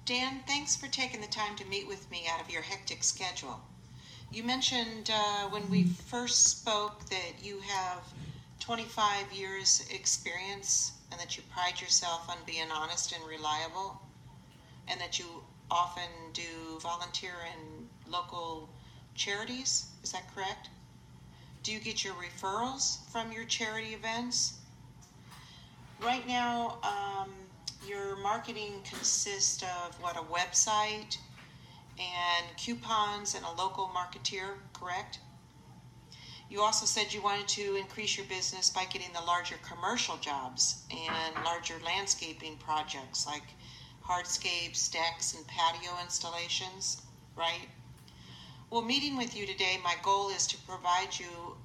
Dan, thanks for taking the time to meet with me out of your hectic schedule. You mentioned when we first spoke that you have 25 years experience and that you pride yourself on being honest and reliable, and that you often do volunteer in local charities. Is that correct? Do you get your referrals from your charity events? Right now, your marketing consists of what, a website and coupons and a local marketeer, correct? You also said you wanted to increase your business by getting the larger commercial jobs and larger landscaping projects like hardscapes, decks, and patio installations, right? Well, meeting with you today, my goal is to provide you,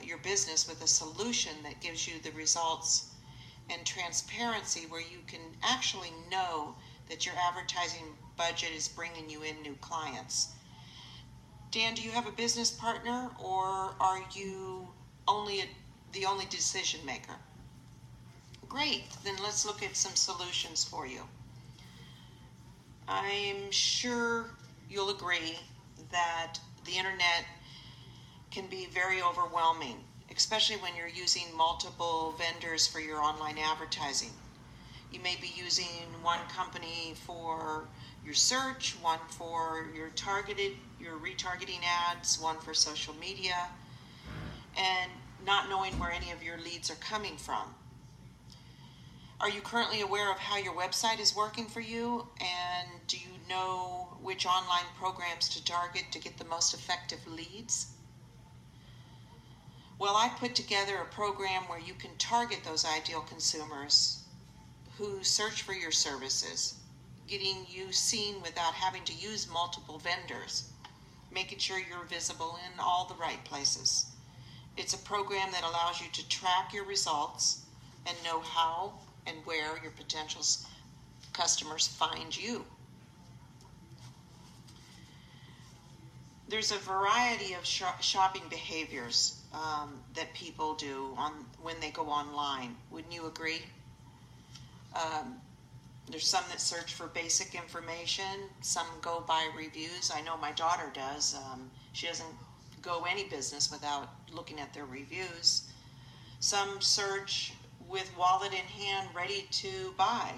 your business, with a solution that gives you the results and transparency where you can actually know that your advertising budget is bringing you in new clients. Dan, do you have a business partner, or are you the only decision maker? Great, then let's look at some solutions for you. I'm sure you'll agree that the internet can be very overwhelming, especially when you're using multiple vendors for your online advertising. You may be using one company for your search, one for your retargeting ads, one for social media, and not knowing where any of your leads are coming from. Are you currently aware of how your website is working for you? And do you know which online programs to target to get the most effective leads? Well, I put together a program where you can target those ideal consumers who search for your services, getting you seen without having to use multiple vendors, making sure you're visible in all the right places. It's a program that allows you to track your results and know how and where your potential customers find you. There's a variety of shopping behaviors that people do when they go online. Wouldn't you agree? There's some that search for basic information. Some go by reviews. I know my daughter does. She doesn't go any business without looking at their reviews. Some search with wallet in hand, ready to buy,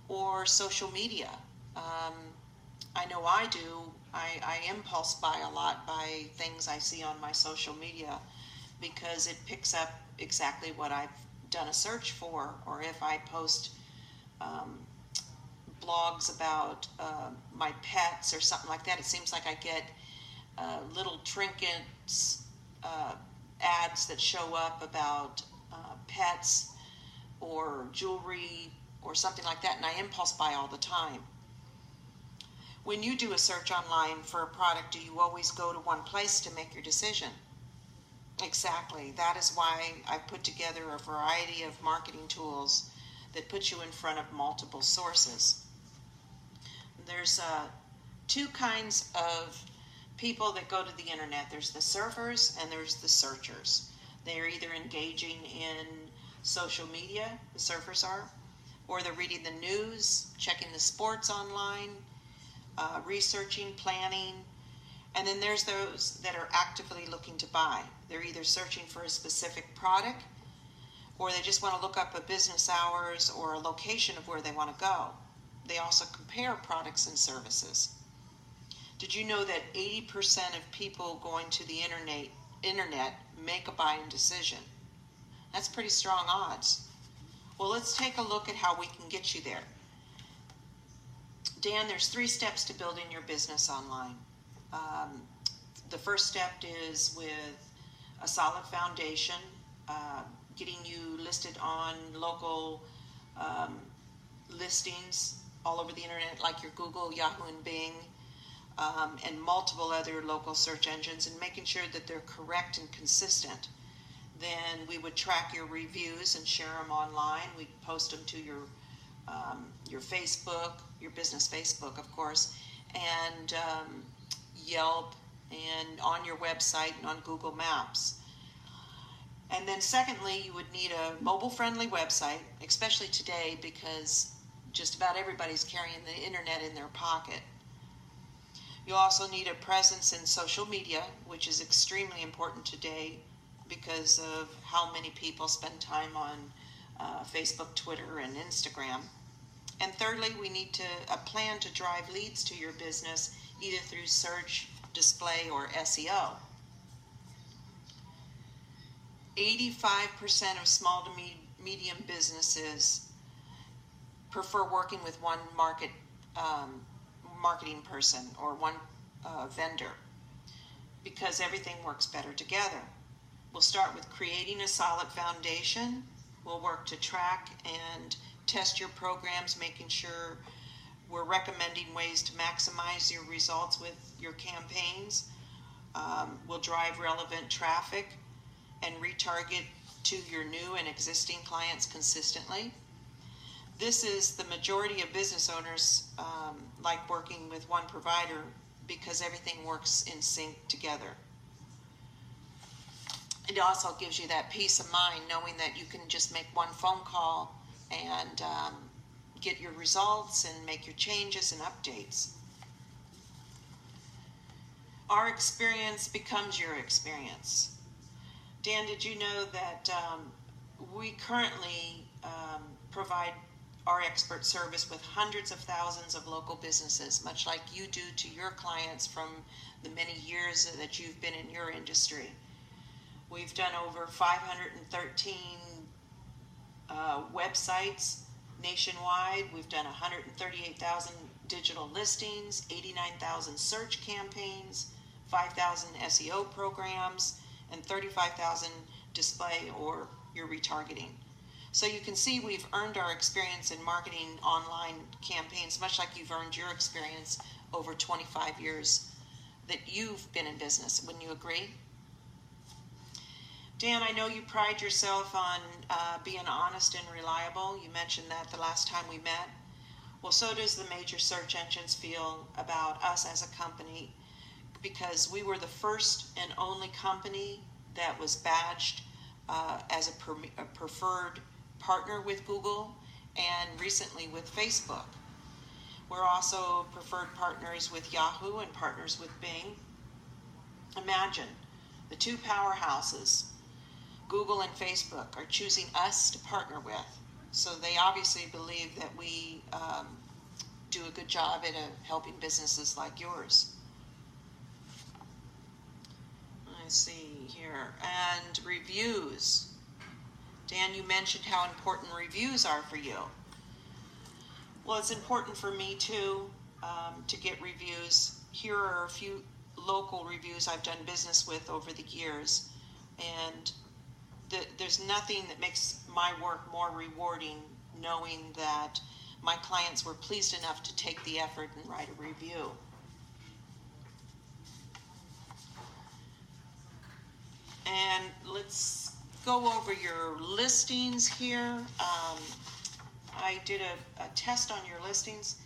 or social media. I know I do. I impulse buy a lot by things I see on my social media because it picks up exactly what I've done a search for, or if I post blogs about my pets or something like that, it seems like I get little trinkets, ads that show up about pets or jewelry or something like that, and I impulse buy all the time. When you do a search online for a product, do you always go to one place to make your decision? Exactly. That is why I put together a variety of marketing tools that put you in front of multiple sources. There's two kinds of people that go to the internet. There's the surfers and there's the searchers. They are either engaging in social media, the surfers are, or they're reading the news, checking the sports online, researching, planning. And then there's those that are actively looking to buy. They're either searching for a specific product, or they just want to look up a business hours or a location of where they want to go. They also compare products and services. Did you know that 80% of people going to the internet make a buying decision? That's pretty strong odds. Well, let's take a look at how we can get you there. Dan, there's 3 steps to building your business online. The first step is with a solid foundation, getting you listed on local listings all over the internet, like your Google, Yahoo, and Bing, and multiple other local search engines, and making sure that they're correct and consistent. Then we would track your reviews and share them online. We'd post them to your Facebook, your business Facebook, of course, and Yelp, and on your website and on Google Maps. And then secondly, you would need a mobile-friendly website, especially today, because just about everybody's carrying the internet in their pocket. You also need a presence in social media, which is extremely important today because of how many people spend time on Facebook, Twitter, and Instagram. And thirdly, we need a plan to drive leads to your business, either through search, display, or SEO. 85% of small to medium businesses prefer working with one marketing person or one vendor because everything works better together. We'll start with creating a solid foundation. We'll work to track and test your programs, making sure we're recommending ways to maximize your results with your campaigns. We'll drive relevant traffic and retarget to your new and existing clients consistently. This is the majority of business owners like working with one provider because everything works in sync together. It also gives you that peace of mind knowing that you can just make one phone call and get your results and make your changes and updates. Our experience becomes your experience. Dan, did you know that we currently provide our expert service with hundreds of thousands of local businesses, much like you do to your clients from the many years that you've been in your industry. We've done over 513 websites nationwide. We've done 138,000 digital listings, 89,000 search campaigns, 5,000 SEO programs, and 35,000 display or your retargeting. So you can see we've earned our experience in marketing online campaigns, much like you've earned your experience over 25 years that you've been in business. Wouldn't you agree? Dan, I know you pride yourself on being honest and reliable. You mentioned that the last time we met. Well, so does the major search engines feel about us as a company, because we were the first and only company that was badged as a preferred partner with Google and recently with Facebook. We're also preferred partners with Yahoo and partners with Bing. Imagine the two powerhouses, Google and Facebook, are choosing us to partner with. So they obviously believe that we do a good job at helping businesses like yours. Let's see here. And reviews. Dan, you mentioned how important reviews are for you. Well, it's important for me too to get reviews. Here are a few local reviews I've done business with over the years. And there's nothing that makes my work more rewarding knowing that my clients were pleased enough to take the effort and write a review. And let's go over your listings here. I did a test on your listings.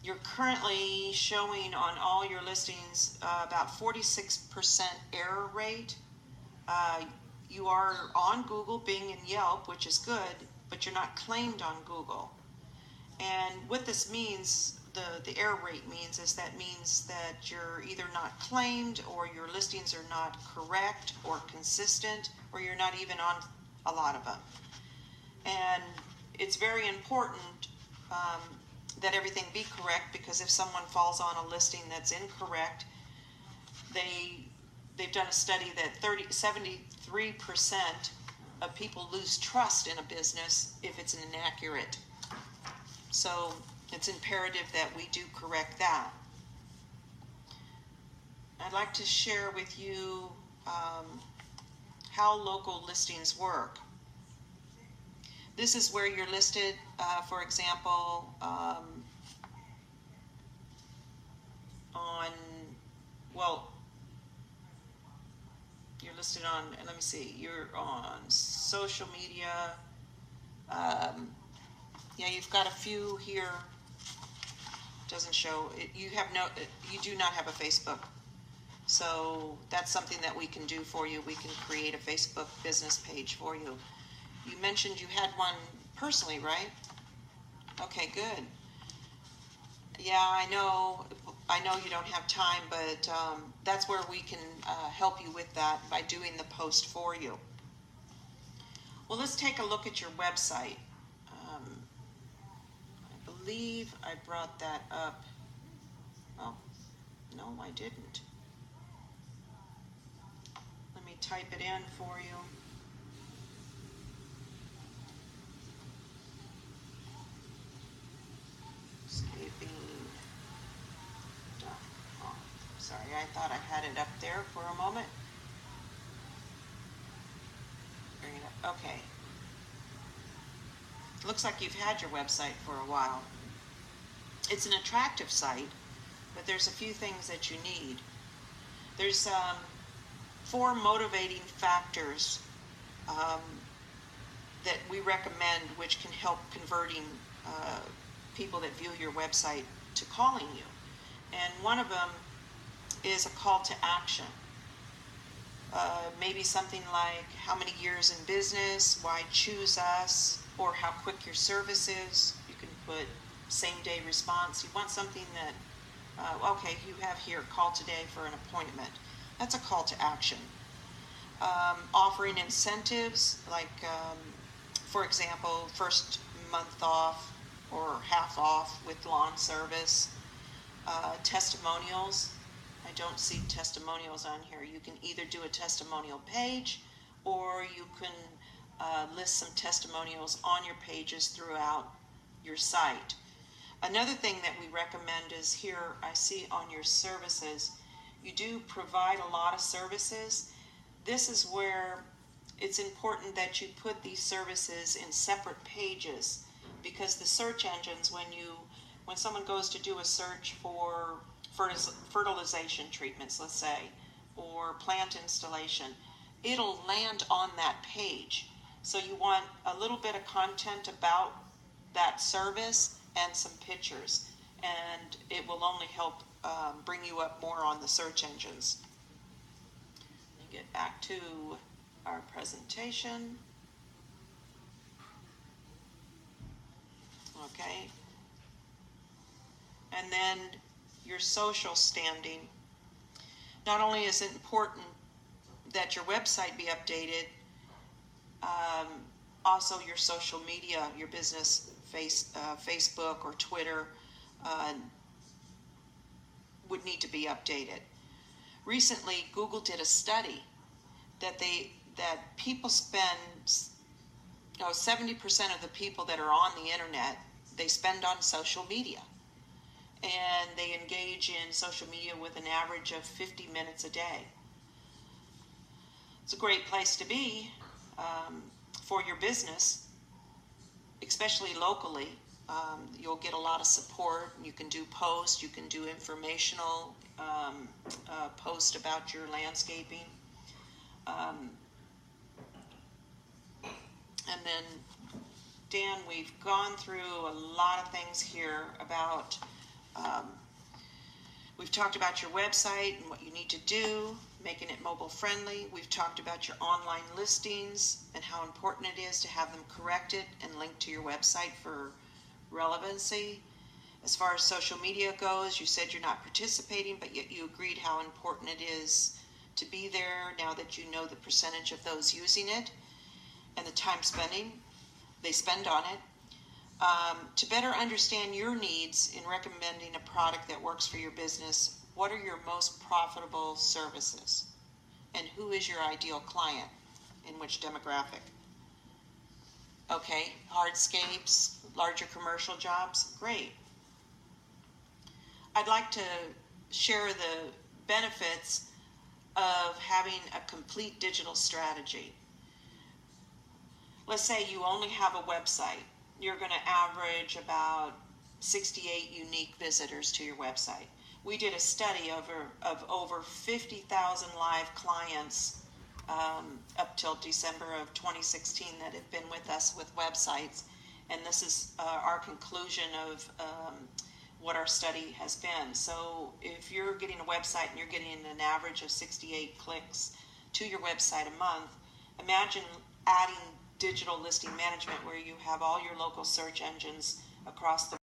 You're currently showing on all your listings about 46% error rate. You are on Google, Bing, and Yelp, which is good, but you're not claimed on Google. And what this means, the error rate means, is that means that you're either not claimed, or your listings are not correct or consistent, or you're not even on a lot of them. And it's very important that everything be correct, because if someone falls on a listing that's incorrect, they've done a study that 73% of people lose trust in a business if it's inaccurate. So it's imperative that we do correct that. I'd like to share with you how local listings work. This is where you're listed, for example, you're listed on, let me see, you're on social media. Yeah, you've got a few here. Doesn't show it. You do not have a Facebook. So that's something that we can do for you. We can create a Facebook business page for you. You mentioned you had one personally, right? Okay, good. Yeah, I know you don't have time, but that's where we can help you with that by doing the post for you. Well, let's take a look at your website. I believe I brought that up. Oh, no, I didn't. Let me type it in for you. Escaping.com. Sorry, I thought I had it up there for a moment. Bring it up. Okay. Looks like you've had your website for a while. It's an attractive site, but there's a few things that you need. There's 4 motivating factors um, that we recommend, which can help converting people that view your website to calling you. And one of them is a call to action. Maybe something like how many years in business, why choose us, or how quick your service is. You can put same day response. You want something that, okay, you have here, call today for an appointment. That's a call to action. Offering incentives, like, for example, first month off or half off with lawn service. Testimonials. I don't see testimonials on here. You can either do a testimonial page, or you can list some testimonials on your pages throughout your site. Another thing that we recommend is here, I see on your services, you do provide a lot of services. This is where it's important that you put these services in separate pages, because the search engines, when someone goes to do a search for fertilization treatments, let's say, or plant installation, it'll land on that page. So you want a little bit of content about that service and some pictures, and it will only help bring you up more on the search engines. Let me get back to our presentation. Okay. And then your social standing. Not only is it important that your website be updated, also your social media, your business Facebook or Twitter would need to be updated. Recently, Google did a study that people spend 70% of the people that are on the internet, they spend on social media. And they engage in social media with an average of 50 minutes a day. It's a great place to be for your business, especially locally. You'll get a lot of support. You can do posts, you can do informational posts about your landscaping. And then, Dan, we've gone through a lot of things here about we've talked about your website and what you need to do, making it mobile friendly. We've talked about your online listings and how important it is to have them corrected and linked to your website for relevancy. As far as social media goes, you said you're not participating, but yet you agreed how important it is to be there now that you know the percentage of those using it and the time they spend on it. To better understand your needs in recommending a product that works for your business, what are your most profitable services? And who is your ideal client? In which demographic? Okay, hardscapes, larger commercial jobs, great. I'd like to share the benefits of having a complete digital strategy. Let's say you only have a website. You're going to average about 68 unique visitors to your website. We did a study of over 50,000 live clients up till December of 2016 that have been with us with websites, and this is our conclusion of what our study has been. So if you're getting a website and you're getting an average of 68 clicks to your website a month, imagine adding digital listing management where you have all your local search engines across the